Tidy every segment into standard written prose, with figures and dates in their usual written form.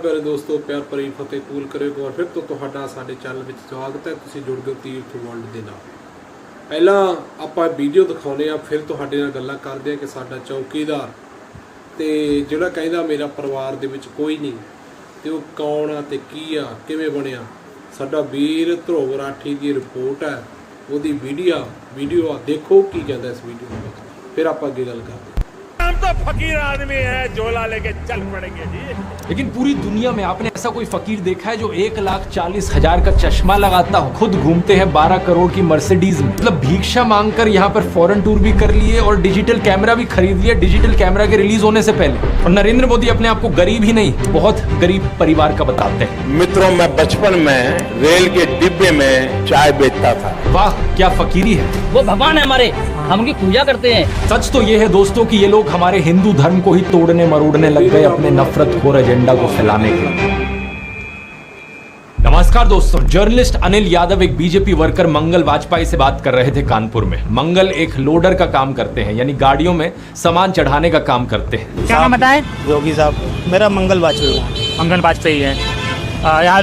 प्यारे दोस्तों, प्यार भरी फतेह कबूल करो। एक बार फिर तो तुहाडा साडे चैनल में स्वागत है। तुसीं जुड़ गए तीर्थ वर्ल्ड दे नाल। पहला आपां वीडियो दिखाउने आ, फिर तुहाडे नाल गल्लां करदे आ कि साडा चौकीदार ते जिहड़ा कहंदा मेरा परिवार दे विच कोई नहीं ते ओह कौन आ ते की आ, किवें बणिया। साडा वीर ध्रुव राठी दी रिपोर्ट है, ओहदी वीडियो आ, देखो की कहंदा इस वीडियो दे विच, फिर आपां अगे गल करदे। हम तो फकीर आदमी है, झोला लेके चल पड़ेंगे जी। लेकिन पूरी दुनिया में आपने ऐसा कोई फकीर देखा है जो 1,40,000 का चश्मा लगाता हो, खुद घूमते हैं 12 करोड़ की मर्सिडीज में, मतलब भिक्षा मांगकर यहाँ पर फॉरेन टूर भी कर लिए और डिजिटल कैमरा भी खरीद लिया डिजिटल कैमरा के रिलीज होने से पहले। और नरेंद्र मोदी अपने आप को गरीब ही नहीं, बहुत गरीब परिवार का बताते हैं। मित्रों, मैं बचपन में रेल के डिब्बे में चाय बेचता था। वाह, क्या फकीरी है। वो भगवान है हमारे, हम उनकी पूजा करते हैं। सच तो ये है दोस्तों कि ये लोग हमारे हिंदू धर्म को ही तोड़ने मरोड़ने लग गए अपने नफरत खोर एजेंडा को फैलाने के लिए। नमस्कार दोस्तों, जर्नलिस्ट अनिल यादव एक बीजेपी वर्कर मंगल वाजपेयी से बात कर रहे थे कानपुर में। मंगल एक लोडर का काम करते हैं, यानी गाड़ियों में सामान चढ़ाने का काम करते हैं। क्या नाम बताए? योगी साहब। मेरा मंगल वाजपेयी। मंगल वाजपेयी है, यहाँ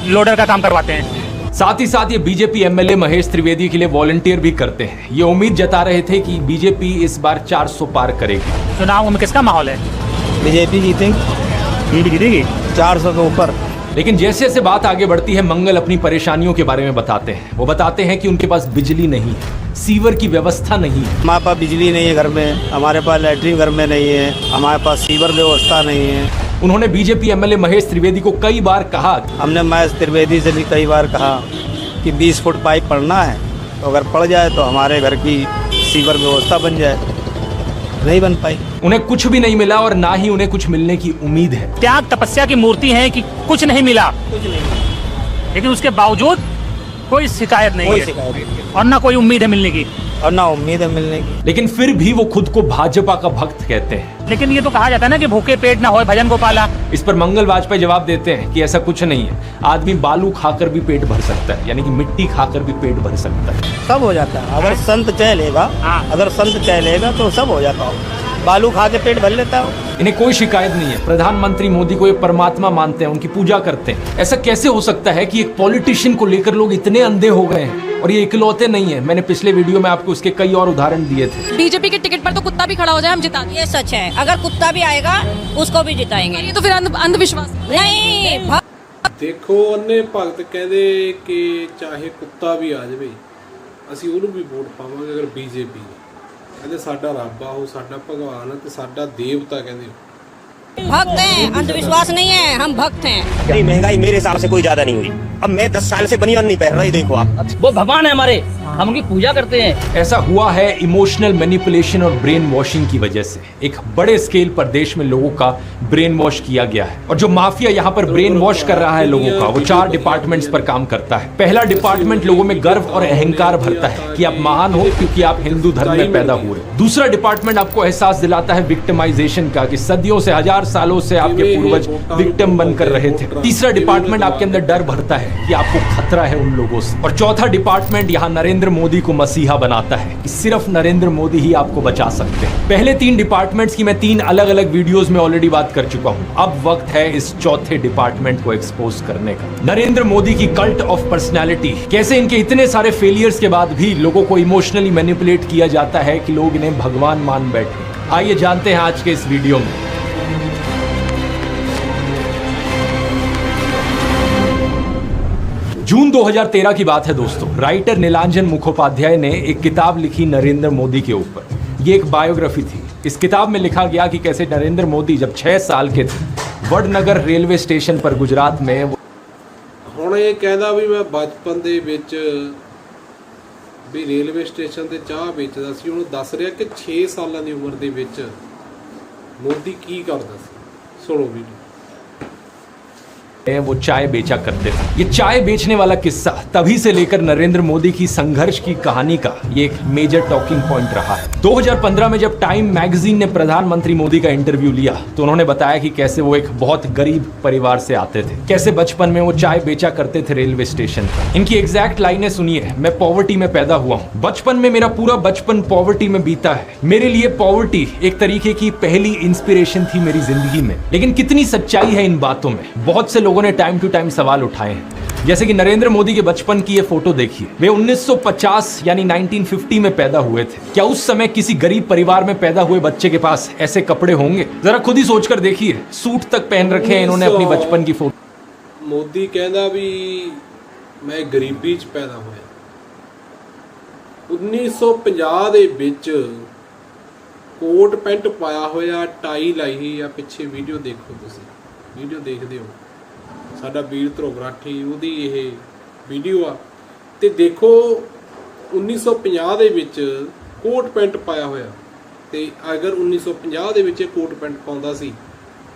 लोडर का काम करवाते हैं। साथ ही साथ ये बीजेपी एमएलए महेश त्रिवेदी के लिए वॉलंटियर भी करते हैं। ये उम्मीद जता रहे थे कि बीजेपी इस बार 400 पार करेगी। चुनाव में किसका माहौल है? बीजेपी जीतेंगी, बीजेपी जीतेगी 400 के ऊपर। लेकिन जैसे जैसे बात आगे बढ़ती है, मंगल अपनी परेशानियों के बारे में बताते हैं। वो बताते हैं कि उनके पास बिजली नहीं है, सीवर की व्यवस्था नहीं है। हमारे पास बिजली नहीं है घर में, हमारे पास लैट्रिन घर में नहीं है, हमारे पास सीवर व्यवस्था नहीं है। उन्होंने बीजेपी एमएलए महेश त्रिवेदी को कई बार कहा, हमने महेश त्रिवेदी से भी कई बार कहा कि 20 फुट पाइप पड़ना है, तो अगर पड़ जाए तो हमारे घर की सीवर व्यवस्था बन जाए। नहीं बन पाई। उन्हें कुछ भी नहीं मिला और ना ही उन्हें कुछ मिलने की उम्मीद है। त्याग तपस्या की मूर्ति है कि कुछ नहीं मिला, लेकिन उसके बावजूद कोई शिकायत नहीं है और ना कोई उम्मीद है मिलने की, और ना उम्मीद है मिलने की। लेकिन फिर भी वो खुद को भाजपा का भक्त कहते हैं। लेकिन ये तो कहा जाता है ना कि भूखे पेट ना होए भजन गोपाला। इस पर मंगल वाजपेयी जवाब देते हैं कि ऐसा कुछ नहीं है। आदमी बालू खाकर भी पेट भर सकता है, यानी कि मिट्टी खाकर भी पेट भर सकता है। सब हो जाता है अगर संत चलेगा। अगर संत चलेगा तो सब हो जाता है। बालू खा के पेट भर लेता है। इन्हें कोई शिकायत नहीं है। प्रधानमंत्री मोदी को एक परमात्मा मानते हैं, उनकी पूजा करते हैं। ऐसा कैसे हो सकता है कि एक पॉलिटिशियन को लेकर लोग इतने अंधे हो गए हैं? और ये इकलौते नहीं है, मैंने पिछले वीडियो में आपको उसके कई और उदाहरण दिए थे। बीजेपी के टिकट पर तो कुत्ता भी खड़ा हो जाए हम जिता देंगे। ये सच है, अगर कुत्ता भी आएगा उसको भी जिताएंगे। ये तो फिर अंधविश्वास नहीं। देखो, अन्ने भगत कहते कि चाहे कुत्ता भी आ जाए ਅਸੀਂ ਉਹਨੂੰ ਵੀ ਵੋਟ ਪਾਵਾਂਗੇ अगर बीजेपी कहते साडा रब आ, ਉਹ ਸਾਡਾ ਭਗਵਾਨ ਹੈ ਤੇ ਸਾਡਾ ਦੇਵਤਾ ਕਹਿੰਦੇ। भक्त हैं, अंधविश्वास नहीं है, हम भक्त हैं। नहीं, महंगाई मेरे हिसाब से कोई ज्यादा नहीं हुई। अब मैं 10 साल से बनियान नहीं पहन रहा, देखो आप। वो भगवान है हमारे, हम उनकी पूजा करते हैं। ऐसा हुआ है इमोशनल मैनिपुलेशन और ब्रेन वॉशिंग की वजह से। एक बड़े स्केल पर देश में लोगों का ब्रेन वॉश किया गया है। और जो माफिया यहाँ पर ब्रेन वॉश कर रहा है लोगों का, वो 4 डिपार्टमेंट्स पर काम करता है। पहला डिपार्टमेंट लोगों में गर्व और अहंकार भरता है कि आप महान हो क्योंकि आप हिंदू धर्म में पैदा हुए। दूसरा डिपार्टमेंट आपको एहसास दिलाता है विक्टिमाइजेशन का, कि सदियों से, हजार सालों से आपके पूर्वज विक्टिम बनकर रहे थे। तीसरा डिपार्टमेंट आपके अंदर डर भरता है कि आपको खतरा है उन लोगों से। और चौथा डिपार्टमेंट यहाँ नरेंद्र मोदी को मसीहा बनाता है कि सिर्फ नरेंद्र मोदी ही आपको बचा सकते हैं। पहले 3 डिपार्टमेंट्स की मैं 3 अलग अलग वीडियोस में ऑलरेडी बात कर चुका हूँ। अब वक्त है इस चौथे डिपार्टमेंट को एक्सपोज करने का। नरेंद्र मोदी की कल्ट ऑफ पर्सनैलिटी, कैसे इनके इतने सारे फेलियर्स के बाद भी लोगों को इमोशनली मैनिपुलेट किया जाता है कि लोग इन्हें भगवान मान बैठे। आइए जानते हैं आज के इस वीडियो में। जून 2013 की बात है दोस्तों। राइटर नीलांजन मुखोपाध्याय ने एक किताब लिखी नरेंद्र मोदी के ऊपर। ये एक बायोग्राफी थी। इस किताब में लिखा गया कि कैसे नरेंद्र मोदी जब 6 साल के थे, वडनगर रेलवे स्टेशन पर गुजरात में ਹੁਣ ਇਹ ਕਹਿੰਦਾ ਵੀ ਮੈਂ ਬਚਪਨ ਦੇ ਵਿੱਚ ਵੀ ਰੇਲਵੇ ਸਟੇਸ਼ਨ ਤੇ ਚਾਹ ਵੇਚਦਾ ਸੀ। ਉਹਨੂੰ ਦੱਸ ਰਿਹਾ ਕਿ 6 ਸਾਲਾਂ ਦੀ ਉਮਰ ਦੇ ਵਿੱਚ ਮੋਦੀ ਕੀ ਕਰਦਾ ਸੀ। ਸੁਣੋ ਵੀਡੀਓ। वो चाय बेचा करते थे। ये चाय बेचने वाला किस्सा तभी से लेकर नरेंद्र मोदी की संघर्ष की कहानी का ये एक मेजर टॉकिंग पॉइंट रहा है। 2015 में जब टाइम मैगजीन ने प्रधानमंत्री मोदी का इंटरव्यू लिया तो उन्होंने बताया कि कैसे वो एक बहुत गरीब परिवार से आते थे, कैसे बचपन में वो चाय बेचा करते थे रेलवे स्टेशन पर। इनकी एग्जैक्ट लाइनें सुनिए। मैं पॉवर्टी में पैदा हुआ हूँ, बचपन में मेरा पूरा बचपन पॉवर्टी में बीता है। मेरे लिए पॉवर्टी एक तरीके की पहली इंस्पिरेशन थी मेरी जिंदगी में। लेकिन कितनी सच्चाई है इन बातों में, बहुत से लोगों ने टाइम टू टाइम सवाल उठाए हैं। जैसे कि नरेंद्र मोदी के बचपन की ये फोटो देखिए। वे 1950 यानी 1950 में पैदा हुए थे। क्या उस समय किसी गरीब परिवार में पैदा हुए बच्चे के पास ऐसे कपड़े होंगे? जरा खुद ही सोचकर देखिए, सूट तक पहन रखे हैं इन्होंने अपनी बचपन की फोटो। मोदी कहता भी मैं गरीबी च पैदा होया। 1950 ਦੇ ਵਿੱਚ ਕੋਟ ਪੈਂਟ ਪਾਇਆ ਹੋਇਆ, ਟਾਈ ਲਾਈ ਹੋਈ ਆ। ਪਿੱਛੇ ਵੀਡੀਓ ਦੇਖੋ, ਤੁਸੀਂ ਵੀਡੀਓ ਦੇਖਦੇ ਹੋ, ਸਾਡਾ ਵੀਰ ਧਰੋਗਰਾਠੀ ਉਹਦੀ ਇਹ ਵੀਡੀਓ ਆ। ਤੇ ਦੇਖੋ 1950 ਦੇ ਵਿੱਚ ਕੋਟ ਪੈਂਟ ਪਾਇਆ ਹੋਇਆ, ਤੇ ਅਗਰ 1950 ਦੇ ਵਿੱਚ ਕੋਟ ਪੈਂਟ ਪਾਉਂਦਾ ਸੀ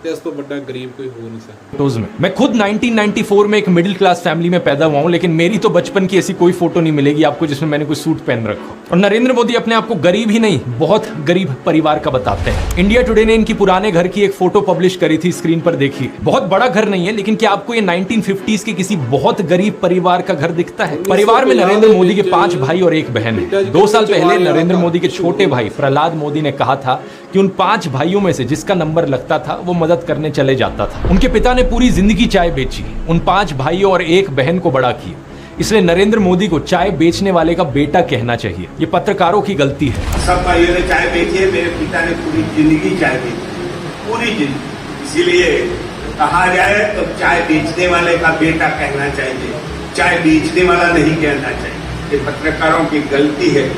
ਤੇ ਇਸ ਤੋਂ ਵੱਡਾ गरीब कोई हो नहीं सकता। फोटोज में मैं खुद 1994 में एक मिडिल क्लास फैमिली में पैदा हुआ हूं, लेकिन मेरी तो बचपन की ऐसी कोई फोटो नहीं मिलेगी आपको जिसमें मैंने कोई सूट पहन रखा हो। और नरेंद्र मोदी अपने आप को गरीब ही नहीं, बहुत गरीब परिवार का बताते हैं। इंडिया टुडे ने इनकी पुराने घर की एक फोटो पब्लिश करी थी, स्क्रीन पर देखिए। बहुत बड़ा घर नहीं है, लेकिन क्या आपको ये 1950s के किसी बहुत गरीब परिवार का घर दिखता है? परिवार में नरेंद्र मोदी के 5 भाई और 1 बहन है। 2 साल पहले नरेंद्र मोदी के छोटे भाई प्रहलाद मोदी ने कहा था कि उन 5 भाइयों में से जिसका नंबर लगता था वो मदद करने चले जाता था। उनके पिता ने पूरी जिंदगी चाय बेची, उन 5 भाइयों और 1 बहन को बड़ा किया। इसलिए नरेंद्र मोदी को चाय बेचने वाले का बेटा कहना चाहिए। ये पत्रकारों की गलती है। सब भाइयों ने चाय बेची है, मेरे पिता ने पूरी जिंदगी चाय बेची, पूरी जिंदगी। इसीलिए कहा जाए तो चाय बेचने वाले का बेटा कहना चाहिए, चाय बेचने वाला नहीं कहना चाहिए। ये पत्रकारों की गलती है।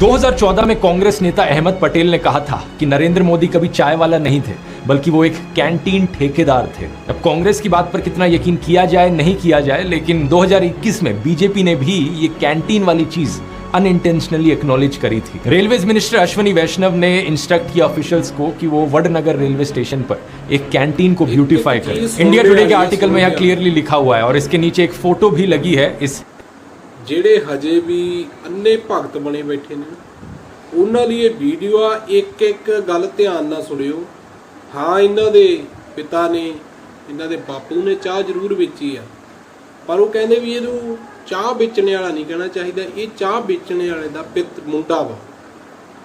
2014 में कांग्रेस नेता अहमद पटेल ने कहा था कि नरेंद्र मोदी कभी चाय वाला नहीं थे, बल्कि वो एक कैंटीन ठेकेदार थे। अब कांग्रेस की बात पर कितना यकीन किया जाए नहीं किया जाए, लेकिन 2021 में बीजेपी ने भी ये कैंटीन वाली चीज अनइंटेंशनली एक्नॉलेज करी थी। रेलवेज मिनिस्टर अश्विनी वैष्णव ने इंस्ट्रक्ट किया ऑफिशियल्स को कि वो वडनगर रेलवे स्टेशन पर एक कैंटीन को ब्यूटीफाई करें। इंडिया टुडे के आर्टिकल में यह क्लियरली लिखा हुआ है और इसके नीचे एक फोटो भी लगी है। इस ਜਿਹੜੇ ਹਜੇ ਵੀ ਅੰਨੇ ਭਗਤ ਬਣੇ ਬੈਠੇ ਨੇ ਉਹਨਾਂ ਲਈ ਇਹ ਵੀਡੀਓ ਆ। ਇੱਕ ਇੱਕ ਗੱਲ ਧਿਆਨ ਨਾਲ ਸੁਣਿਓ। ਹਾਂ, ਇਹਨਾਂ ਦੇ ਪਿਤਾ ਨੇ, ਇਹਨਾਂ ਦੇ ਬਾਪੂ ਨੇ ਚਾਹ ਜ਼ਰੂਰ ਵੇਚੀ ਆ, ਪਰ ਉਹ ਕਹਿੰਦੇ ਵੀ ਇਹਨੂੰ ਚਾਹ ਵੇਚਣੇ ਵਾਲਾ ਨਹੀਂ ਕਹਿਣਾ ਚਾਹੀਦਾ, ਇਹ ਚਾਹ ਵੇਚਣੇ ਵਾਲੇ ਦਾ ਪਿੱਤ ਮੁੰਡਾ ਵਾ,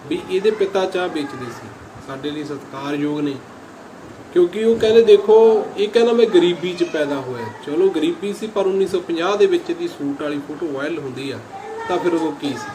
ਵੀ ਇਹਦੇ ਪਿਤਾ ਚਾਹ ਵੇਚਦੇ ਸੀ। ਸਾਡੇ ਲਈ ਸਤਿਕਾਰਯੋਗ ਨੇ, ਕਿਉਂਕਿ ਉਹ ਕਹਿੰਦੇ ਦੇਖੋ, ਇਹ ਕਹਿੰਦਾ ਮੈਂ ਗਰੀਬੀ 'ਚ ਪੈਦਾ ਹੋਇਆ। ਚਲੋ ਗਰੀਬੀ ਸੀ, ਪਰ 1950 ਦੇ ਵਿੱਚ ਦੀ ਸੂਟ ਵਾਲੀ ਫੋਟੋ ਵਾਇਰਲ ਹੁੰਦੀ ਆ, ਤਾਂ ਫਿਰ ਉਹ ਕੀ ਸੀ?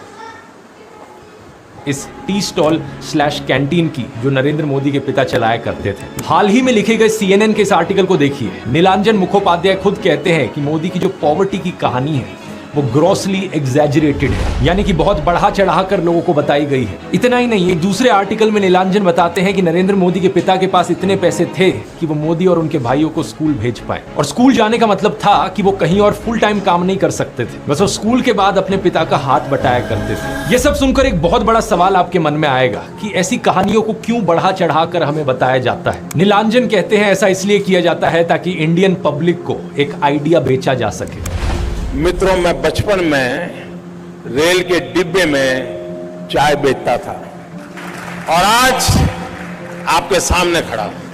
इस टी स्टॉल / कैंटीन की जो नरेंद्र मोदी के पिता चलाया करते थे। हाल ही में लिखे गए CNN के इस आर्टिकल को देखिए। नीलांजन मुखोपाध्याय खुद कहते हैं कि मोदी की जो पॉवर्टी की कहानी है वो ग्रॉसली एग्जैजरेटेड है, यानी कि बहुत बढ़ा चढ़ा कर लोगों को बताई गई है। इतना ही नहीं, एक दूसरे आर्टिकल में नीलांजन बताते हैं कि नरेंद्र मोदी के पिता के पास इतने पैसे थे कि वो मोदी और उनके भाइयों को स्कूल भेज पाए। और स्कूल जाने का मतलब था कि वो कहीं और फुल टाइम काम नहीं कर सकते थे, बस वो स्कूल के बाद अपने पिता का हाथ बटाया करते थे। ये सब सुनकर एक बहुत बड़ा सवाल आपके मन में आएगा कि ऐसी कहानियों को क्यों बढ़ा चढ़ा कर हमें बताया जाता है। नीलांजन कहते हैं ऐसा इसलिए किया जाता है ताकि इंडियन पब्लिक को एक आइडिया बेचा जा सके। मित्रों, मैं बचपन में रेल के डिब्बे में चाय बेचता था और आज आपके सामने खड़ा हूं।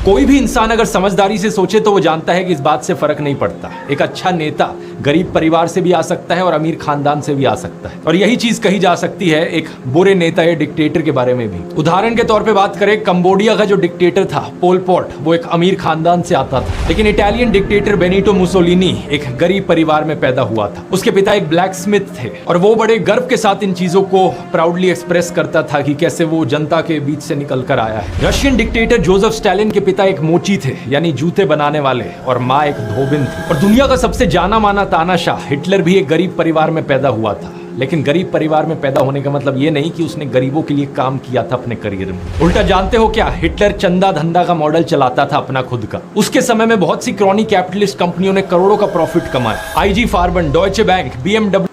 कोई भी इंसान अगर समझदारी से सोचे तो वो जानता है कि इस बात से फर्क नहीं पड़ता। एक अच्छा नेता गरीब परिवार से भी आ सकता है और अमीर खानदान से भी आ सकता है, और यही चीज कही जा सकती है एक बुरे नेता या डिक्टेटर के बारे में भी। उदाहरण के तौर पे बात करें, कंबोडिया का जो डिक्टेटर था पोल पॉट, वो एक अमीर खानदान से आता था, लेकिन इटालियन डिक्टेटर बेनिटो मुसोलिनी एक गरीब परिवार में पैदा हुआ था। उसके पिता एक ब्लैक स्मिथ थे और वो बड़े गर्व के साथ इन चीजों को प्राउडली एक्सप्रेस करता था कि कैसे वो जनता के बीच से निकल कर आया है। रशियन डिक्टेटर जोसेफ स्टालिन के पिता एक मोची थे, यानी जूते बनाने वाले, और माँ एक धोबिन थी। और दुनिया का सबसे जाना माना तानाशाह हिटलर भी एक गरीब परिवार में पैदा हुआ था। लेकिन गरीब परिवार में पैदा होने का मतलब ये नहीं कि उसने गरीबों के लिए काम किया था अपने करियर में। उल्टा जानते हो क्या, हिटलर चंदा धंधा का मॉडल चलाता था अपना खुद का। उसके समय में बहुत सी क्रॉनी कैपिटलिस्ट कंपनियों ने करोड़ों का प्रॉफिट कमाया। IG Farben, Deutsche Bank, BMW।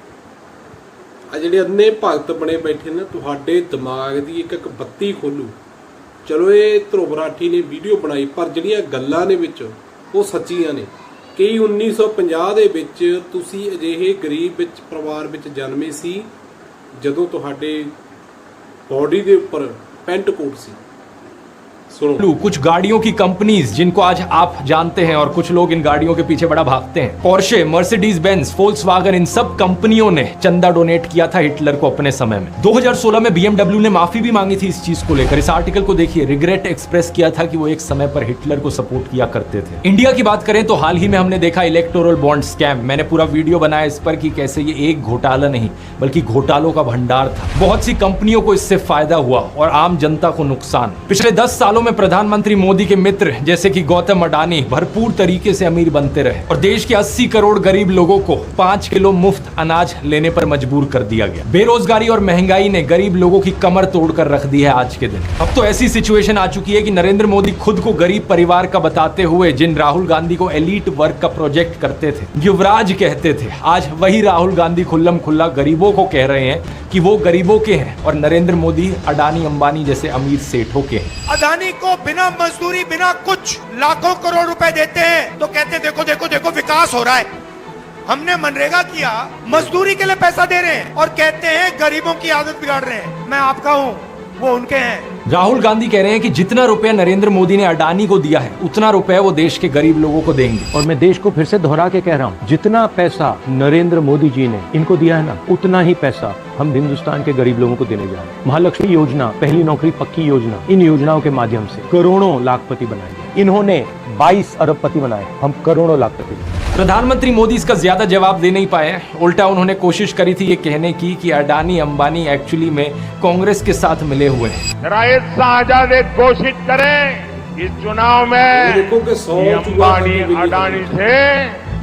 ਆ ਜਿਹੜੇ ਅੰਨੇ ਭਗਤ ਬਣੇ ਬੈਠੇ ਨੇ, ਤੁਹਾਡੇ ਦਿਮਾਗ ਦੀ ਇੱਕ ਬੱਤੀ ਖੋਲੂ। ਚਲੋ ਇਹ ਧਰੁਵ ਰਾਠੀ ਨੇ ਵੀਡੀਓ ਬਣਾਈ, ਪਰ ਜਿਹੜੀਆਂ ਗੱਲਾਂ ਨੇ ਵਿੱਚ ਉਹ ਸੱਚੀਆਂ ਨੇ ਕਿ 1950 ਦੇ ਵਿੱਚ ਤੁਸੀਂ ਅਜਿਹੇ ਗਰੀਬ ਵਿੱਚ ਪਰਿਵਾਰ ਵਿੱਚ ਜਨਮੇ ਸੀ ਜਦੋਂ ਤੁਹਾਡੇ बॉडी के ऊपर पेंट कोट सी। सुनो, कुछ गाड़ियों की कंपनीज जिनको आज आप जानते हैं और कुछ लोग इन गाड़ियों के पीछे बड़ा भागते हैं, पोर्शे, मर्सिडीज बेंज, फोल्क्सवैगन, इन सब कंपनियों ने चंदा डोनेट किया था हिटलर को अपने समय में। 2016 में BMW ने माफी भी मांगी थी इस चीज को लेकर। इस आर्टिकल को देखिए, रिग्रेट एक्सप्रेस किया था कि वो एक समय पर हिटलर को सपोर्ट किया करते थे। इंडिया की बात करें तो हाल ही में हमने देखा इलेक्टोरल बॉन्ड स्कैम। मैंने पूरा वीडियो बनाया इस पर कि कैसे ये एक घोटाला नहीं बल्कि घोटालों का भंडार था। बहुत सी कंपनियों को इससे फायदा हुआ और आम जनता को नुकसान। पिछले 10 सालों में प्रधानमंत्री मोदी के मित्र जैसे कि गौतम अडानी भरपूर तरीके से अमीर बनते रहे और देश के 80 करोड़ गरीब लोगों को 5 किलो मुफ्त अनाज लेने पर मजबूर कर दिया गया। बेरोजगारी और महंगाई ने गरीब लोगों की कमर तोड़कर रख दी है आज के दिन। अब तो ऐसी सिचुएशन आ चुकी है कि नरेंद्र मोदी खुद को गरीब परिवार का बताते हुए जिन राहुल गांधी को एलीट वर्ग का प्रोजेक्ट करते थे, युवराज कहते थे, आज वही राहुल गांधी खुल्लम खुल्ला गरीबों को कह रहे हैं कि वो गरीबों के हैं और नरेंद्र मोदी अडानी अंबानी जैसे अमीर सेठों के हैं। अडानी को बिना मजदूरी बिना कुछ लाखों करोड़ रुपए देते हैं तो कहते हैं देखो देखो देखो विकास हो रहा है। हमने मनरेगा किया, मजदूरी के लिए पैसा दे रहे हैं और कहते हैं गरीबों की आदत बिगाड़ रहे हैं। मैं आपका हूं, वो उनके हैं। राहुल गांधी कह रहे हैं कि जितना रुपया नरेंद्र मोदी ने अडानी को दिया है उतना रुपया वो देश के गरीब लोगों को देंगे। और मैं देश को फिर से दोहरा के कह रहा हूँ, जितना पैसा नरेंद्र मोदी जी ने इनको दिया है ना, उतना ही पैसा हम हिंदुस्तान के गरीब लोगों को देने जा रहे हैं। महालक्ष्मी योजना, पहली नौकरी पक्की योजना, इन योजनाओं के माध्यम से करोड़ों लाखपति बनाएंगे। इन्होंने 22 अरबपति बनाए, हम करोड़ों लाखपति। प्रधानमंत्री मोदी इसका ज्यादा जवाब दे नहीं पाए। उल्टा उन्होंने कोशिश करी थी ये कहने की कि अडानी अंबानी एक्चुअली में कांग्रेस के साथ मिले हुए हैं। राय शाहजादे घोषित करें इस चुनाव में देखो कि 100 अंबानी अडानी से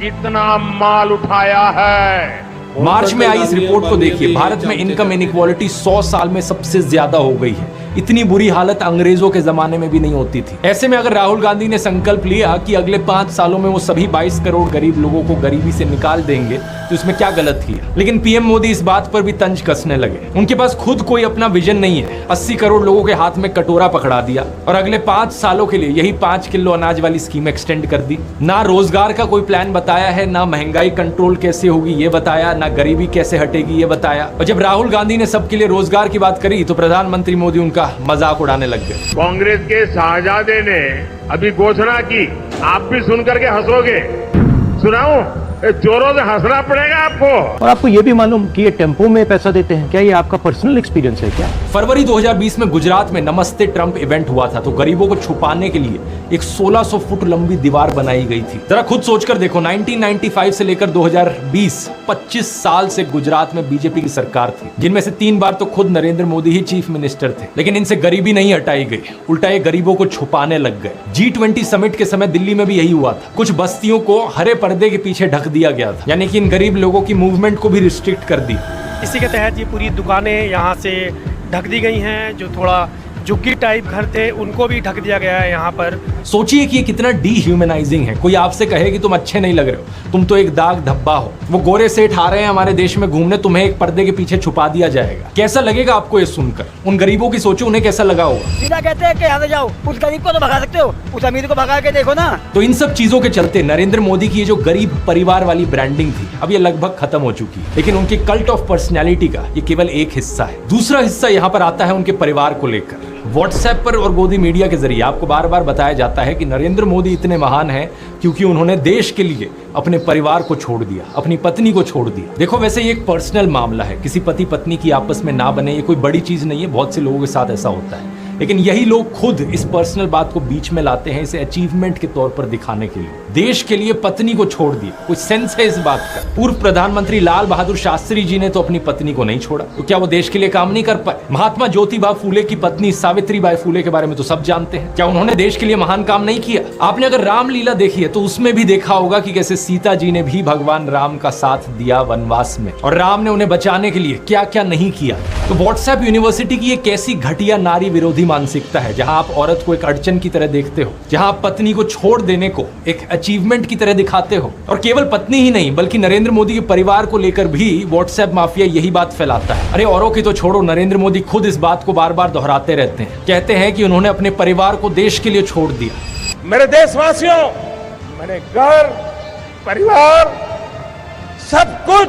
कितना माल उठाया है। मार्च में आई इस रिपोर्ट को देखिए, भारत में इनकम इनइक्वालिटी 100 साल में सबसे ज्यादा हो गई है। इतनी बुरी हालत अंग्रेजों के जमाने में भी नहीं होती थी। ऐसे में अगर राहुल गांधी ने संकल्प लिया कि अगले 5 सालों में वो सभी 22 करोड़ गरीब लोगों को गरीबी से निकाल देंगे तो इसमें क्या गलत किया। लेकिन पीएम मोदी इस बात पर भी तंज कसने लगे। उनके पास खुद कोई अपना विजन नहीं है। 80 करोड़ लोगों के हाथ में कटोरा पकड़ा दिया और अगले 5 सालों के लिए यही 5 किलो अनाज वाली स्कीम एक्सटेंड कर दी। ना रोजगार का कोई प्लान बताया है, ना महंगाई कंट्रोल कैसे होगी ये बताया, ना गरीबी कैसे हटेगी ये बताया। और जब राहुल गांधी ने सबके लिए रोजगार की बात करी तो प्रधानमंत्री मोदी उनका मजाक उड़ाने लग गए। कांग्रेस के शाहजादे ने अभी घोषणा की, आप भी सुनकर के हंसोगे। सुनाऊं? जोरों से हंसना पड़ेगा आपको। और आपको ये भी मालूम कि ये टेम्पो में पैसा देते हैं, क्या ये आपका पर्सनल एक्सपीरियंस है क्या? फरवरी 2020 में गुजरात में नमस्ते ट्रंप इवेंट हुआ था तो गरीबों को छुपाने के लिए एक 1600 फुट लंबी दीवार बनाई गई थी। जरा खुद सोचकर देखो, 1995 से लेकर 2020 25 साल से गुजरात में बीजेपी की सरकार थी, जिनमें से 3 बार तो खुद नरेंद्र मोदी ही चीफ मिनिस्टर थे। लेकिन इनसे गरीबी नहीं हटाई गई, उल्टा ये गरीबों को छुपाने लग गए। G20 समिट के समय दिल्ली में भी यही हुआ था। कुछ बस्तियों को हरे पर्दे के पीछे ढक दिया गया था, यानी कि इन गरीब लोगों की मूवमेंट को भी रिस्ट्रिक्ट कर दी। इसी के तहत ये पूरी दुकानें यहाँ से ढक दी गई हैं। जो थोड़ा झुग्गी टाइप घर थे उनको भी ढक दिया गया है यहाँ पर। सोचिए कि ये कितना डीह्यूमनाइजिंग है। कोई आपसे कहे कि तुम अच्छे नहीं लग रहे हो, तुम तो एक दाग धब्बा हो। वो गोरे सेठ आ रहे हैं हमारे देश में घूमने, तुम्हें एक पर्दे के पीछे छुपा दिया जाएगा। कैसा लगेगा आपको ये सुनकर? उन गरीबों की सोचो, उन्हें कैसा लगा होगा। सीधा कहते हैं कि यहाँ से जाओ, उस गरीब को तो भगा सकते हो, उस अमीर को भगा के देखो ना। तो इन सब चीजों के चलते नरेंद्र मोदी की ये जो गरीब परिवार वाली ब्रांडिंग थी अब ये लगभग खत्म हो चुकी है। लेकिन उनके कल्ट ऑफ पर्सनैलिटी का ये केवल एक हिस्सा है। दूसरा हिस्सा यहाँ पर आता है उनके परिवार को लेकर। व्हाट्सएप पर और गोदी मीडिया के जरिए आपको बार बार बताया जाता है कि नरेंद्र मोदी इतने महान हैं क्योंकि उन्होंने देश के लिए अपने परिवार को छोड़ दिया, अपनी पत्नी को छोड़ दिया। देखो, वैसे ये एक पर्सनल मामला है, किसी पति पत्नी की आपस में ना बने ये कोई बड़ी चीज नहीं है, बहुत से लोगों के साथ ऐसा होता है। लेकिन यही लोग खुद इस पर्सनल बात को बीच में लाते हैं इसे अचीवमेंट के तौर पर दिखाने के लिए। देश के लिए पत्नी को छोड़ दिया, कोई सेंस है इस बात का? पूर्व प्रधानमंत्री लाल बहादुर शास्त्री जी ने तो अपनी पत्नी को नहीं छोड़ा, तो क्या वो देश के लिए काम नहीं कर पाए? महात्मा ज्योतिबा फूले की पत्नी सावित्रीबाई फूले के बारे में तो सब जानते हैं, क्या उन्होंने देश के लिए महान काम नहीं किया? आपने अगर रामलीला देखी है तो उसमें भी देखा होगा कि कैसे सीता जी ने भी भगवान राम का साथ दिया वनवास में, और राम ने उन्हें बचाने के लिए क्या क्या नहीं किया। तो व्हाट्सएप यूनिवर्सिटी की एक ऐसी घटिया नारी विरोधी मानसिकता है, जहां आप औरत को एक अड़चन की तरह देखते हो, जहां आप पत्नी को छोड़ देने को एक अचीवमेंट की तरह दिखाते हो। और केवल पत्नी ही नहीं बल्कि नरेंद्र मोदी के परिवार को लेकर भी व्हाट्सएप माफिया यही बात फैलाता है। अरे औरों की तो छोड़ो, नरेंद्र मोदी खुद इस बात को बार बार दोहराते रहते हैं। कहते हैं कि उन्होंने अपने परिवार को देश के लिए छोड़ दिया। मेरे देशवासियों, मैंने घर, परिवार, सब कुछ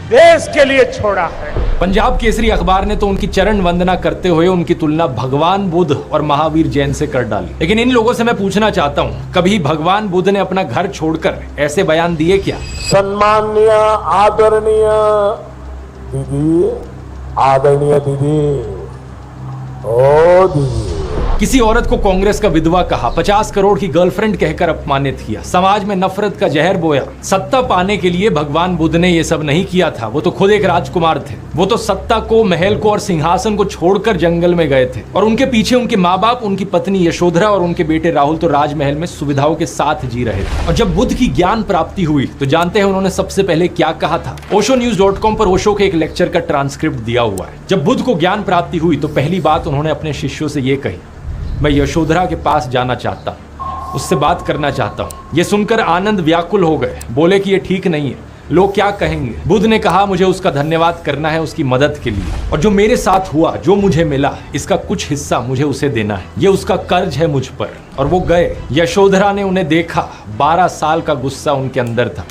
देश के लिए छोड़ा है। पंजाब केसरी अखबार ने तो उनकी चरण वंदना करते हुए उनकी तुलना भगवान बुद्ध और महावीर जैन से कर डाली। लेकिन इन लोगों से मैं पूछना चाहता हूँ, कभी भगवान बुद्ध ने अपना घर छोड़कर ऐसे बयान दिए क्या? सम्माननीय आदरणीय दीदी, आदरणीय दीदी, ओ दीदी। किसी औरत को कांग्रेस का विधवा कहा, 50 करोड़ की गर्लफ्रेंड कहकर अपमानित किया, समाज में नफरत का जहर बोया। सत्ता पाने के लिए भगवान बुद्ध ने ये सब नहीं किया था, वो तो खुद एक राजकुमार थे। वो तो सत्ता को, महल को और सिंहासन को छोड़कर जंगल में गए थे और उनके पीछे उनके माँ बाप, उनकी पत्नी यशोधरा और उनके बेटे राहुल तो राजमहल में सुविधाओं के साथ जी रहे थे। और जब बुद्ध की ज्ञान प्राप्ति हुई तो जानते हैं उन्होंने सबसे पहले क्या कहा था? oshonews.com पर ओशो के एक लेक्चर का ट्रांसक्रिप्ट दिया हुआ है। जब बुद्ध को ज्ञान प्राप्ति हुई तो पहली बात उन्होंने अपने शिष्यों से ये कही, मैं यशोधरा के पास जाना चाहता हूँ, उससे बात करना चाहता हूँ। ये सुनकर आनंद व्याकुल हो गए, बोले कि ये ठीक नहीं है, लोग क्या कहेंगे। बुद्ध ने कहा, मुझे उसका धन्यवाद करना है उसकी मदद के लिए, और जो मेरे साथ हुआ, जो मुझे मिला, इसका कुछ हिस्सा मुझे उसे देना है, ये उसका कर्ज है मुझ पर। और वो गए। यशोधरा ने उन्हें देखा, 12 साल का गुस्सा उनके अंदर था।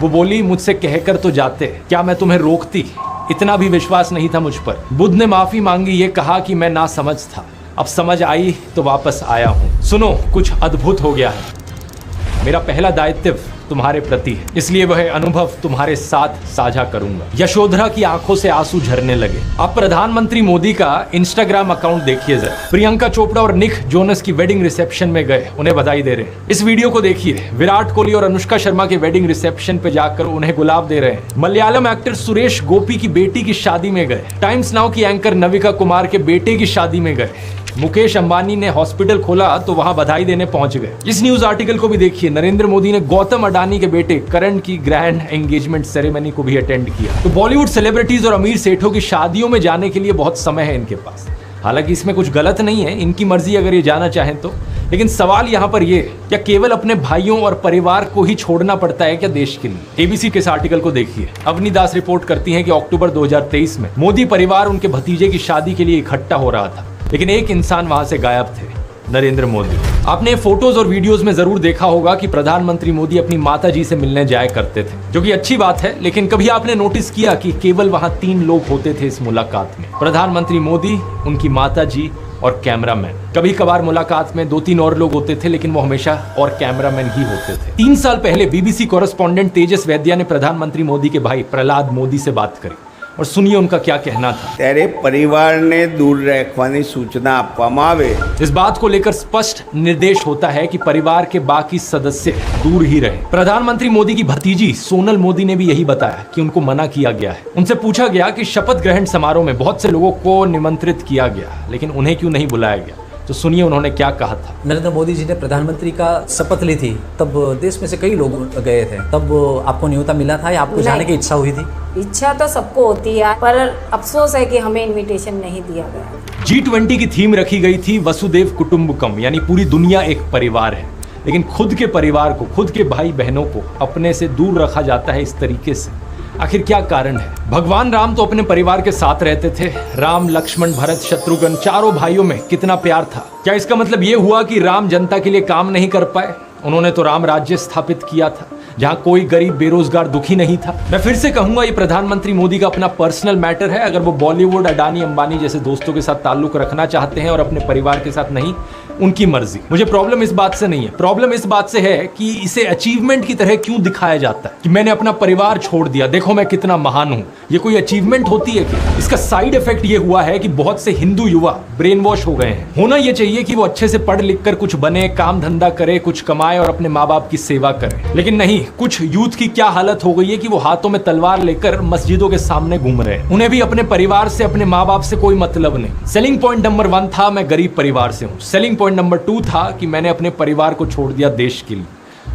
वो बोली, मुझसे कहकर तो जाते, क्या मैं तुम्हें रोकती? इतना भी विश्वास नहीं था मुझ पर। बुद्ध ने माफी मांगी, ये कहा कि मैं नासमझ था, अब समझ आई तो वापस आया हूं। सुनो, कुछ अद्भुत हो गया है। मेरा पहला दायित्व तुम्हारे प्रति है, इसलिए वह अनुभव तुम्हारे साथ साझा करूंगा। यशोधरा की आंखों से आंसू झरने लगे। अब प्रधानमंत्री मोदी का इंस्टाग्राम अकाउंट देखिए जरा। प्रियंका चोपड़ा और निक जोनस की वेडिंग रिसेप्शन में गए, उन्हें बधाई दे रहे हैं। इस वीडियो को देखिए, विराट कोहली और अनुष्का शर्मा के वेडिंग रिसेप्शन पे जाकर उन्हें गुलाब दे रहे हैं। मलयालम एक्टर सुरेश गोपी की बेटी की शादी में गए। टाइम्स नाउ की एंकर नविका कुमार के बेटे की शादी में गए। मुकेश अंबानी ने हॉस्पिटल खोला तो वहां बधाई देने पहुंच गए। इस न्यूज आर्टिकल को भी देखिए। नरेंद्र मोदी ने गौतम अडानी के बेटे करण की ग्रैंड एंगेजमेंट सेरेमनी को भी अटेंड किया। तो बॉलीवुड सेलिब्रिटीज और अमीर सेठों की शादियों में जाने के लिए बहुत समय है इनके पास। हालांकि इसमें कुछ गलत नहीं है, इनकी मर्जी अगर ये जाना चाहें तो। लेकिन सवाल यहाँ पर ये, क्या केवल अपने भाइयों और परिवार को ही छोड़ना पड़ता है क्या देश के लिए? एबीसी के इस आर्टिकल को देखिए। अवनी दास रिपोर्ट करती हैं कि अक्टूबर 2023 में मोदी परिवार उनके भतीजे की शादी के लिए इकट्ठा हो रहा था, लेकिन एक इंसान वहां से गायब थे, नरेंद्र मोदी। आपने फोटोज और वीडियोस में जरूर देखा होगा कि प्रधानमंत्री मोदी अपनी माताजी से मिलने जाया करते थे, जो कि अच्छी बात है। लेकिन कभी आपने नोटिस किया कि केवल वहां 3 लोग होते थे इस मुलाकात में? प्रधानमंत्री मोदी, उनकी माताजी और कैमरामैन। कभी कभार मुलाकात में 2-3 और लोग होते थे, लेकिन वो हमेशा और कैमरामैन ही होते थे। 3 साल पहले बीबीसी कॉरेस्पॉन्डेंट तेजस वैद्या ने प्रधानमंत्री मोदी के भाई प्रहलाद मोदी से बात करी, और सुनिए उनका क्या कहना था। तेरे परिवार ने दूर रखवानी सूचना आपवामां आवे। इस बात को लेकर स्पष्ट निर्देश होता है कि परिवार के बाकी सदस्य दूर ही रहे। प्रधानमंत्री मोदी की भतीजी सोनल मोदी ने भी यही बताया कि उनको मना किया गया है। उनसे पूछा गया कि शपथ ग्रहण समारोह में बहुत से लोगों को निमंत्रित किया गया, लेकिन उन्हें क्यों नहीं बुलाया गया? तो सुनिए उन्होंने क्या कहा था। नरेंद्र मोदी जी ने प्रधानमंत्री का शपथ ली थी, तब देश में से कई लोग गए थे, तब आपको न्योता मिला था या आपको जाने की इच्छा हुई थी? इच्छा तो सबको होती है, पर अफसोस है कि हमें इनविटेशन नहीं दिया गया। G20 की थीम रखी गई थी वसुदेव कुटुंबकम, यानी पूरी दुनिया एक परिवार है। लेकिन खुद के परिवार को, खुद के भाई बहनों को अपने से दूर रखा जाता है इस तरीके से। आखिर क्या कारण है? भगवान राम तो अपने परिवार के साथ रहते थे। राम, लक्ष्मण, भरत, शत्रुघ्न, चारों भाइयों में कितना प्यार था। क्या इसका मतलब ये हुआ कि राम जनता के लिए काम नहीं कर पाए? उन्होंने तो राम राज्य स्थापित किया था, जहां कोई गरीब, बेरोजगार, दुखी नहीं था। मैं फिर से कहूंगा, ये प्रधानमंत्री मोदी का अपना पर्सनल मैटर है। अगर वो बॉलीवुड, अडानी, अंबानी जैसे दोस्तों के साथ ताल्लुक रखना चाहते हैं और अपने परिवार के साथ नहीं, उनकी मर्जी। मुझे प्रॉब्लम इस बात से नहीं है, प्रॉब्लम इस बात से है कि इसे अचीवमेंट की तरह क्यों दिखाया जाता है कि मैंने अपना परिवार छोड़ दिया, देखो मैं कितना महान हूं। ये कोई अचीवमेंट होती है क्या? इसका साइड इफेक्ट ये हुआ है कि बहुत से हिंदू युवा ब्रेन वॉश हो गए हैं। होना ये चाहिए कि वो अच्छे से पढ़ लिख कर कुछ बने, काम धंधा करे, कुछ कमाए और अपने माँ बाप की सेवा करे। लेकिन नहीं, कुछ यूथ की क्या हालत हो गई है कि वो हाथों में तलवार लेकर मस्जिदों के सामने घूम रहे हैं। उन्हें भी अपने परिवार से, अपने माँ बाप से कोई मतलब नहीं। सेलिंग पॉइंट नंबर 1 था, मैं गरीब परिवार से हूँ। सेलिंग पॉइंट नंबर 2 था कि मैंने अपने परिवार को छोड़ दिया देश के लिए।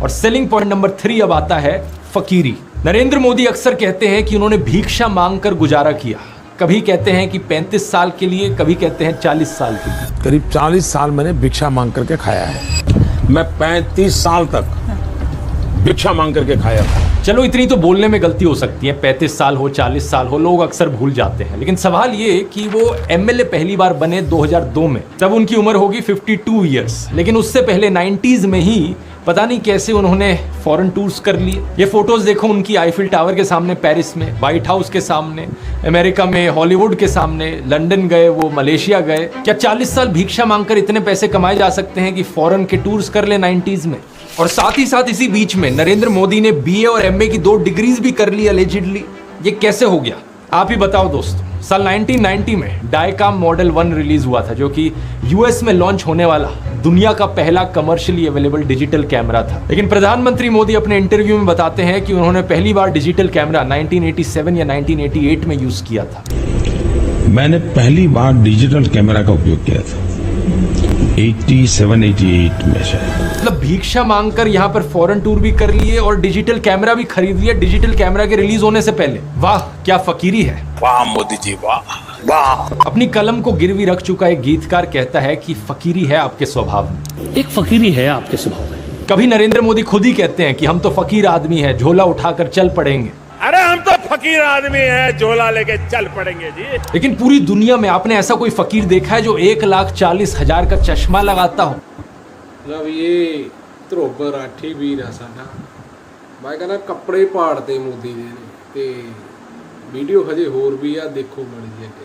और सेलिंग पॉइंट नंबर 3 अब आता है फकीरी। नरेंद्र मोदी अक्सर कहते हैं कि उन्होंने भिक्षा मांगकर गुजारा किया, कभी कहते हैं कि 35 साल के लिए, कभी कहते हैं 40 साल के लिए। करीब 40 साल मैंने भिक्षा मांग करके खाया है। मैं 35 साल तक भिक्षा मांग करके खाया था। चलो इतनी तो बोलने में गलती हो सकती है, 35 साल हो 40 साल हो, लोग अक्सर भूल जाते हैं। लेकिन सवाल ये कि वो एमएलए पहली बार बने 2002 में, तब उनकी उम्र होगी 52 ईयर्स। लेकिन उससे पहले 90s में ही पता नहीं कैसे उन्होंने फॉरेन टूर्स कर लिए। ये फोटोज देखो उनकी, आईफिल टावर के सामने पेरिस में, व्हाइट हाउस के सामने अमेरिका में, हॉलीवुड के सामने, लंदन गए, वो मलेशिया गए। क्या 40 साल भिक्षा मांगकर इतने पैसे कमाए जा सकते हैं कि फॉरेन के टूर्स कर ले 90s में? और साथ ही साथ इसी बीच में नरेंद्र मोदी ने बीए और एमए की 2 डिग्रीज भी कर ली अलेजिडली। ये कैसे हो गया, आप ही बताओ दोस्तों। साल 1990 में डायकाम मॉडल 1 रिलीज हुआ था, जो कि यूएस में लॉन्च होने वाला दुनिया का पहला कमर्शियली अवेलेबल डिजिटल कैमरा था। लेकिन प्रधानमंत्री मोदी अपने इंटरव्यू में बताते हैं कि उन्होंने पहली बार डिजिटल कैमरा 1987 या 1988 में यूज किया था। मैंने पहली बार डिजिटल कैमरा का उपयोग किया था 87-88 में शायद। मतलब भिक्षा मांगकर यहाँ पर फॉरेन टूर भी कर लिए और डिजिटल कैमरा भी खरीद लिया डिजिटल कैमरा के रिलीज होने से पहले। वाह क्या फकीरी है। वाह मोदी जी, वाह वाह। अपनी कलम को गिरवी रख चुका एक गीतकार कहता है कि फकीरी है आपके स्वभाव में। एक फकीरी है आपके स्वभाव में। कभी नरेंद्र मोदी खुद ही कहते हैं कि हम तो फकीर आदमी हैं, झोला उठाकर चल पड़ेंगे। अरे हम तो फकीर आदमी हैं, झोला लेके चल पड़ेंगे जी। लेकिन पूरी दुनिया में आपने ऐसा कोई फकीर देखा है जो 1,40,000 का चश्मा लगाता हो? मतलब ये ਧਰੋਬਰ ਆਠੀ ਵੀਰ ਆ ਸਾਡਾ। ਮੈਂ ਕਹਿੰਦਾ ਕੱਪੜੇ ਪਾੜਦੇ ਮੋਦੀ ਦੇ ਨੇ ਤੇ ਵੀਡੀਓ ਹਜੇ ਹੋਰ ਵੀ ਆ, ਦੇਖੋ ਮੜੀ ਜੀ ਅੱਗੇ।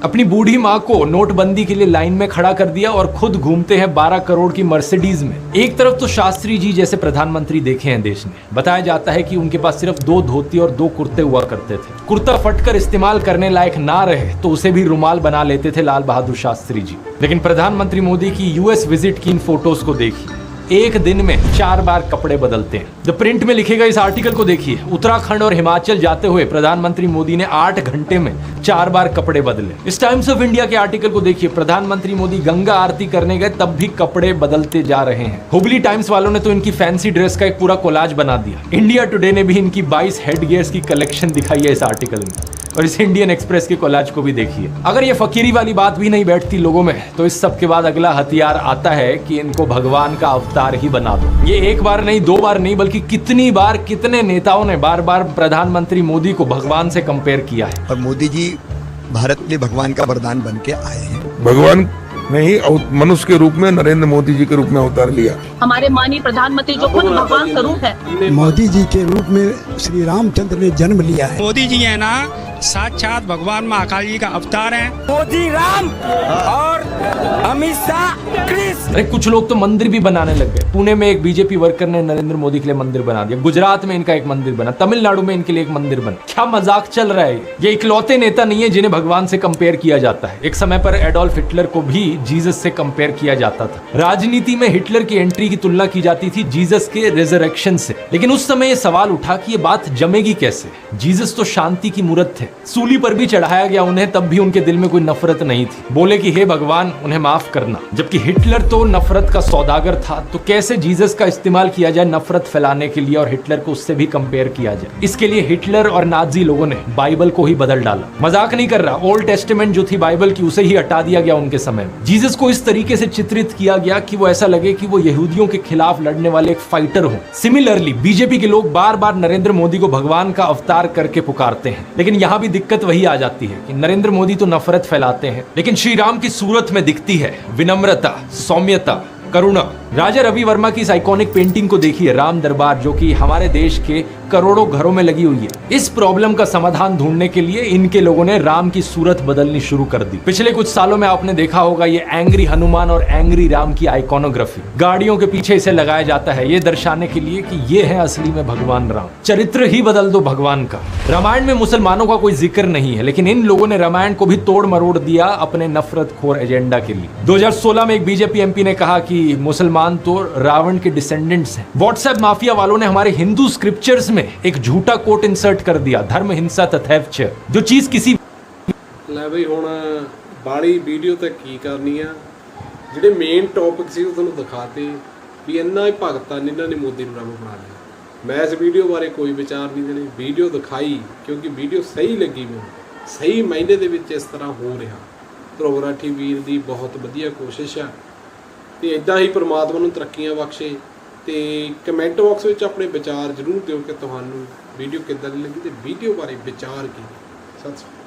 अपनी बूढ़ी माँ को नोटबंदी के लिए लाइन में खड़ा कर दिया और खुद घूमते हैं 12 करोड़ की मर्सिडीज में। एक तरफ तो शास्त्री जी जैसे प्रधानमंत्री देखे हैं देश ने। बताया जाता है कि उनके पास सिर्फ 2 धोती और 2 कुर्ते हुआ करते थे। कुर्ता फटकर इस्तेमाल करने लायक ना रहे तो उसे भी रुमाल बना लेते थे लाल बहादुर शास्त्री जी। लेकिन प्रधानमंत्री मोदी की यूएस विजिट की इन फोटोज को देखिए, एक दिन में 4 बार कपड़े बदलते हैं। द प्रिंट में लिखेगा इस आर्टिकल को देखिए, उत्तराखंड और हिमाचल जाते हुए प्रधानमंत्री मोदी ने 8 घंटे में 4 बार कपड़े बदले। इस टाइम्स ऑफ इंडिया के आर्टिकल को देखिए, प्रधानमंत्री मोदी गंगा आरती करने गए तब भी कपड़े बदलते जा रहे हैं। हुबली टाइम्स वालों ने तो इनकी फैंसी ड्रेस का एक पूरा कोलाज बना दिया। इंडिया टुडे ने भी इनकी 22 हेड गियर्स की कलेक्शन दिखाई है इस आर्टिकल में। और इस इंडियन एक्सप्रेस के कोलाज को भी देखिए। अगर ये फकीरी वाली बात भी नहीं बैठती लोगों में, तो इस सब के बाद अगला हथियार आता है कि इनको भगवान का अवतार ही बना दो। ये एक बार नहीं, 2 बार नहीं, बल्कि कितनी बार कितने नेताओं ने बार बार प्रधानमंत्री मोदी को भगवान से कंपेयर किया है। और मोदी जी भारत के लिए भगवान का वरदान बन के आए हैं। भगवान ने ही मनुष्य के रूप में नरेंद्र मोदी जी के रूप में अवतार लिया। हमारे माननीय प्रधानमंत्री जो खुद भगवान का रूप है, मोदी जी के रूप में श्री रामचंद्र ने जन्म लिया है। मोदी जी है ना साक्षात भगवान महाकाल जी का अवतार है। मोदी राम और अमित शाह कृष्ण। अरे कुछ लोग तो मंदिर भी बनाने लग गए। पुणे में एक बीजेपी वर्कर ने नरेंद्र मोदी के लिए मंदिर बना दिया। गुजरात में इनका एक मंदिर बना, तमिलनाडु में इनके लिए एक मंदिर बना। क्या मजाक चल रहा है। ये इकलौते नेता नहीं है जिन्हें भगवान से कंपेयर किया जाता है। एक समय पर एडोल्फ हिटलर को भी जीसस से कंपेयर किया जाता था। राजनीति में हिटलर की एंट्री की तुलना की जाती थी जीसस के रिजरेक्शन से। लेकिन उस समय ये सवाल उठा कि ये बात जमेगी कैसे। जीसस तो शांति की मूर्त थे, सूली पर भी चढ़ाया गया उन्हें, तब भी उनके दिल में कोई नफरत नहीं थी। बोले कि हे भगवान उन्हें माफ करना। जबकि हिटलर तो नफरत का सौदागर था, तो कैसे जीसस का इस्तेमाल किया जाए नफरत फैलाने के लिए और हिटलर को उससे भी कंपेयर किया जाए। इसके लिए हिटलर और नाजी लोगों ने बाइबल को ही बदल डाला। मजाक नहीं कर रहा, ओल्ड टेस्टामेंट जो थी बाइबल की उसे ही हटा दिया गया उनके समय। जीसस को इस तरीके से चित्रित किया गया कि वो ऐसा लगे कि वो यहूदियों के खिलाफ लड़ने वाले एक फाइटर हो। सिमिलरली बीजेपी के लोग बार बार नरेंद्र मोदी को भगवान का अवतार करके पुकारते हैं। लेकिन यहाँ भी दिक्कत वही आ जाती है कि नरेंद्र मोदी तो नफरत फैलाते हैं, लेकिन श्री राम की सूरत में दिखती है विनम्रता, सौम्यता, करुणा। राजा रवि वर्मा की इस आइकॉनिक पेंटिंग को देखिए, राम दरबार, जो कि हमारे देश के करोड़ों घरों में लगी हुई है। इस प्रॉब्लम का समाधान ढूंढने के लिए इनके लोगों ने राम की सूरत बदलनी शुरू कर दी। पिछले कुछ सालों में आपने देखा होगा ये एंग्री हनुमान और एंग्री राम की आइकॉनोग्राफी गाड़ियों के पीछे इसे लगाया जाता है, ये दर्शाने के लिए कि ये है असली में भगवान राम। चरित्र ही बदल दो भगवान का। रामायण में मुसलमानों का कोई जिक्र नहीं है, लेकिन इन लोगों ने रामायण को भी तोड़ मरोड़ दिया अपने नफरत खोर एजेंडा के लिए। 2016 में एक बीजेपी एमपी ने कहा कि मुसलमान तो रावण के डिसेंडेंट्स हैं। व्हाट्सएप माफिया वालों ने हमारे हिंदू स्क्रिप्चर्स में एक झूठा कोट इंसर्ट कर दिया, धर्म हिंसा तथैवच, जो चीज किसी ਲੈ ਬਈ ਹੁਣ ਬਾਲੀ ਵੀਡੀਓ ਤਾਂ ਕੀ ਕਰਨੀ ਆ, ਜਿਹੜੇ ਮੇਨ ਟੌਪਿਕ ਸੀ ਉਹ ਤੁਹਾਨੂੰ ਦਿਖਾਤੇ ਵੀ ਇੰਨਾ ਹੀ ਭਗਤਾਂ ਨੇ ਇਹਨਾਂ ਨੇ ਮੋਦੀ ਨੂੰ ਰੱਬ ਬਣਾ ਲਿਆ। ਮੈਂ ਇਸ ਵੀਡੀਓ ਬਾਰੇ ਕੋਈ ਵਿਚਾਰ ਨਹੀਂ ਦੇਣੇ, ਵੀਡੀਓ ਦਿਖਾਈ ਕਿਉਂਕਿ ਵੀਡੀਓ ਸਹੀ ਲੱਗੀ ਮੈਨੂੰ। ਸਹੀ ਮਾਇਨੇ ਦੇ ਵਿੱਚ ਇਸ ਤਰ੍ਹਾਂ ਹੋ ਰਿਹਾ। ਧਰੁਵ ਰਾਠੀ ਵੀਰ ਦੀ ਬਹੁਤ ਵਧੀਆ ਕੋਸ਼ਿਸ਼ ਆ ਤੇ ਇਦਾਂ ਹੀ ਪ੍ਰਮਾਤਮਾ ਨੂੰ ਤਰੱਕੀਆਂ ਬਖਸ਼ੇ। ਤੇ ਕਮੈਂਟ ਬਾਕਸ ਵਿੱਚ ਆਪਣੇ ਵਿਚਾਰ ਜ਼ਰੂਰ ਦਿਓ ਕਿ ਤੁਹਾਨੂੰ ਵੀਡੀਓ ਕਿੱਦਾਂ ਦੀ ਲੱਗੀ ਤੇ ਵੀਡੀਓ ਬਾਰੇ ਵਿਚਾਰ ਕੀ। ਸਤਿ ਸ਼੍ਰੀ ਅਕਾਲ।